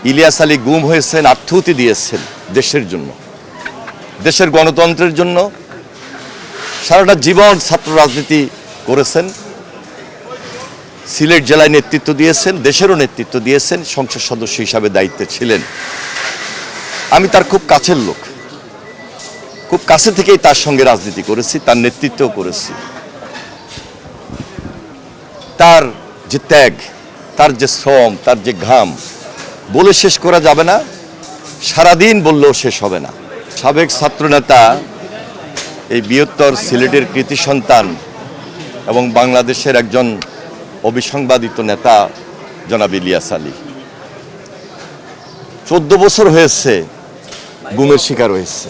ইলিয়াস আলী গুম হয়েছেন, আত্মহতি দিয়েছেন দেশের জন্য, দেশের গণতন্ত্রের জন্য। সারাটা জীবন ছাত্র রাজনীতি করেছেন, সিলেট জেলায় নেতৃত্ব দিয়েছেন, দেশেরও নেতৃত্ব দিয়েছেন, সংসদ সদস্য হিসাবে দায়িত্বে ছিলেন। আমি তার খুব কাছের লোক, খুব কাছে থেকেই তার সঙ্গে রাজনীতি করেছি, তার নেতৃত্বও করেছি। তার যে ত্যাগ, তার যে শ্রম, তার যে ঘাম বলে শেষ করা যাবে না, সারাদিন বললেও শেষ হবে না। সাবেক ছাত্রনেতা, এই বৃহত্তর সিলেটের কৃতি সন্তান এবং বাংলাদেশের একজন অবিসংবাদিত নেতা জনাব ইলিয়াস আলী 14 বছর হয়েছে গুমের শিকার হয়েছে।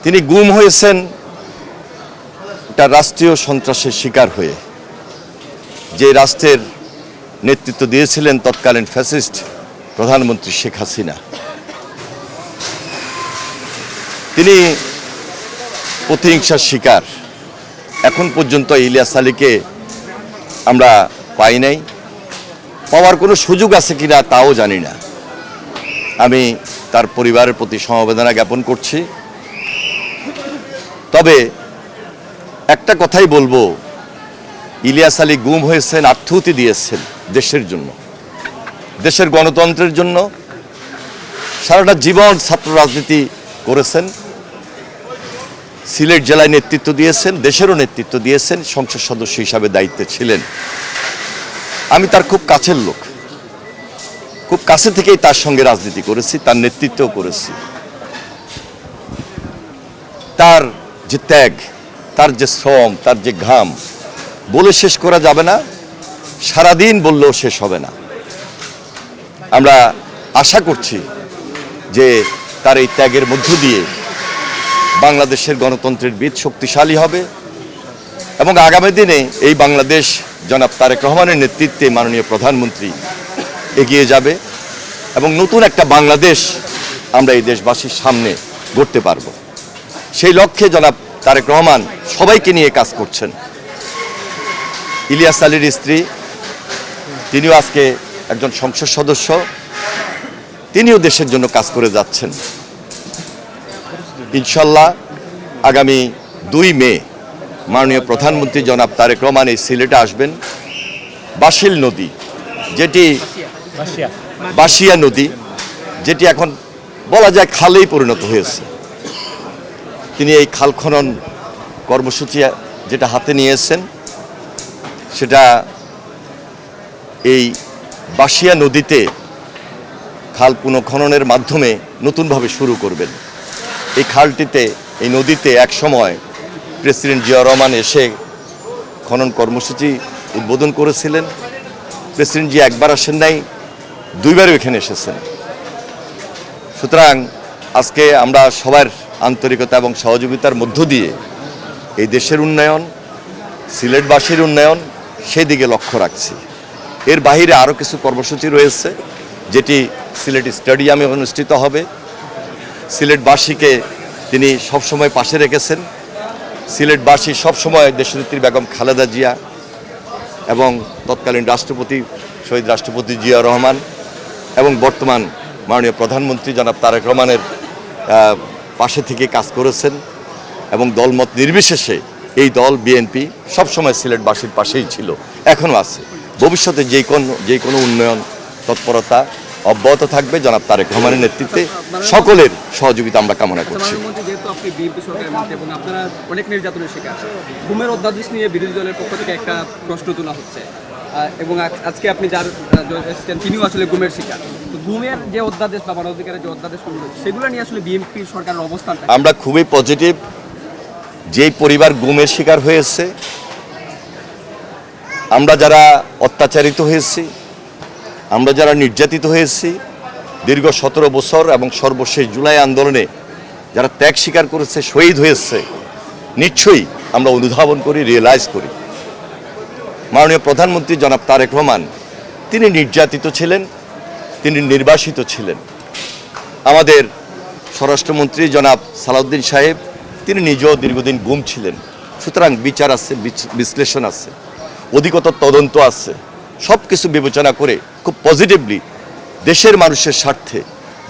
তিনি গুম হয়েছেন একটা রাষ্ট্রীয় সন্ত্রাসের শিকার হয়ে, যে রাষ্ট্রের নেতৃত্ব দিয়েছিলেন তৎকালীন ফ্যাসিস্ট প্রধানমন্ত্রী শেখ হাসিনা। তিনি প্রতিহিংসার শিকার। এখন পর্যন্ত ইলিয়াস আলীকে আমরা পাই নাই, পাওয়ার কোনো সুযোগ আছে কিনা তাও জানি না। আমি তার পরিবারের প্রতি সমবেদনা জ্ঞাপন করছি। তবে একটা কথাই বলবো, ইলিয়াস আলী গুম হয়েছেন, আত্মহতি দিয়েছেন দেশের জন্য, দেশের গণতন্ত্রের জন্য। সারাটা জীবন ছাত্র রাজনীতি করেছেন, সিলেট জেলায় নেতৃত্ব দিয়েছেন, দেশেরও নেতৃত্ব দিয়েছেন, সংসদ সদস্য হিসাবে দায়িত্বে ছিলেন। আমি তার খুব কাছের লোক, খুব কাছে থেকেই তার সঙ্গে রাজনীতি করেছি, তার নেতৃত্বও করেছি। তার যে ত্যাগ, তার যে শ্রম, তার যে ঘাম বলে শেষ করা যাবে না, সারাদিন বললেও শেষ হবে না। আমরা আশা করছি যে তার এই ত্যাগের মধ্য দিয়ে বাংলাদেশের গণতন্ত্রের বীজ শক্তিশালী হবে এবং আগামী দিনে এই বাংলাদেশ জনাব তারেক রহমানের নেতৃত্বে মাননীয় প্রধানমন্ত্রী এগিয়ে যাবে এবং নতুন একটা বাংলাদেশ আমরা এই দেশবাসীর সামনে গড়তে পারব। সেই লক্ষ্যে জনাব তারেক রহমান সবাইকে নিয়ে কাজ করছেন। ইলিয়াস আলীর স্ত্রী, তিনিও আজকে একজন সংসদ সদস্য, তিনিও দেশের জন্য কাজ করে যাচ্ছেন। ইনশাল্লাহ আগামী 2 মে মাননীয় প্রধানমন্ত্রী জনাব তারেক রহমান এই সিলেটে আসবেন। বাসিল নদী, যেটি বাসিয়া নদী, যেটি এখন বলা যায় খালেই পরিণত হয়েছে, তিনি এই খাল খনন কর্মসূচি যেটা হাতে নিয়েছেন, সেটা এই বাসিয়া নদীতে খাল পুনঃখননের মাধ্যমে নতুনভাবে শুরু করবেন। এই খালটিতে, এই নদীতে এক সময় প্রেসিডেন্ট জিয়াউর রহমান এসে খনন কর্মসূচি উদ্বোধন করেছিলেন। প্রেসিডেন্ট জি একবার আসেন নাই, 2বারও এখানে এসেছেন। সুতরাং আজকে আমরা সবার আন্তরিকতা এবং সহযোগিতার মধ্য দিয়ে এই দেশের উন্নয়ন, সিলেটবাসীর উন্নয়ন, সেদিকে লক্ষ্য রাখছি। এর বাইরে আরও কিছু কর্মসূচি রয়েছে, যেটি সিলেট স্টেডিয়ামে অনুষ্ঠিত হবে। সিলেটবাসীকে তিনি সবসময় পাশে রেখেছেন। সিলেটবাসী সবসময় দেশনেত্রী বেগম খালেদা জিয়া এবং তৎকালীন রাষ্ট্রপতি শহীদ রাষ্ট্রপতি জিয়াউর রহমান এবং বর্তমান মাননীয় প্রধানমন্ত্রী জনাব তারেক রহমানের পাশে থেকে কাজ করেছেন এবং দলমত নির্বিশেষে এই দল বিএনপি সবসময় সিলেটবাসীর পাশেই ছিল, এখনও আছে। ভবিষ্যতে যে কোনো উন্নয়ন তৎপরতা অব্যাহত থাকবে জনাব তারেক রহমানের নেতৃত্বে। সকলের সহযোগিতা আমরা কামনা করছি। যেহেতু আপনি বিএনপি সরকারের মধ্যে এবং আপনারা অনেক নির্যাতনের শিকার, গুমের অধ্যাদেশ নিয়ে বিরোধী দলের পক্ষ থেকে একটা প্রশ্ন তোলা হচ্ছে এবং আজকে আপনি যার এসেছেন তিনিও আসলে গুমের শিকার। তো গুমের যে অধ্যাদেশ বা মানবাধিকারের যে অধ্যাদেশ সেগুলো নিয়ে আসলে বিএনপি সরকারের অবস্থান আমরা খুবই পজিটিভ। যেই পরিবার গুমের শিকার হয়েছে, আমরা যারা অত্যাচারিত হয়েছি, আমরা যারা নির্যাতিত হয়েছি দীর্ঘ 17 বছর এবং সর্বশেষ জুলাই আন্দোলনে যারা ত্যাগ স্বীকার করেছে, শহীদ হয়েছে, নিশ্চয়ই আমরা অনুধাবন করি, রিয়েলাইজ করি। মাননীয় প্রধানমন্ত্রী জনাব তারেক রহমান তিনি নির্যাতিত ছিলেন, তিনি নির্বাসিত ছিলেন। আমাদের স্বরাষ্ট্রমন্ত্রী জনাব সালাউদ্দিন সাহেব তিনি নিজেও দীর্ঘদিন গুম ছিলেন। সুতরাং বিচার আছে, বিশ্লেষণ আছে, অধিকতর তদন্ত আছে। সব কিছু বিবেচনা করে খুব পজিটিভলি দেশের মানুষের স্বার্থে,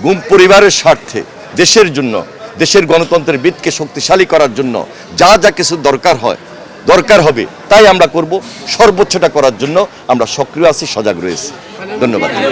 গুম পরিবারের স্বার্থে, দেশের জন্য, দেশের গণতন্ত্রের ভিতকে শক্তিশালী করার জন্য যা যা কিছু দরকার হবে তাই আমরা করব। সর্বোচ্চটা করার জন্য আমরা সক্রিয় আছি, সজাগ রয়েছি। ধন্যবাদ।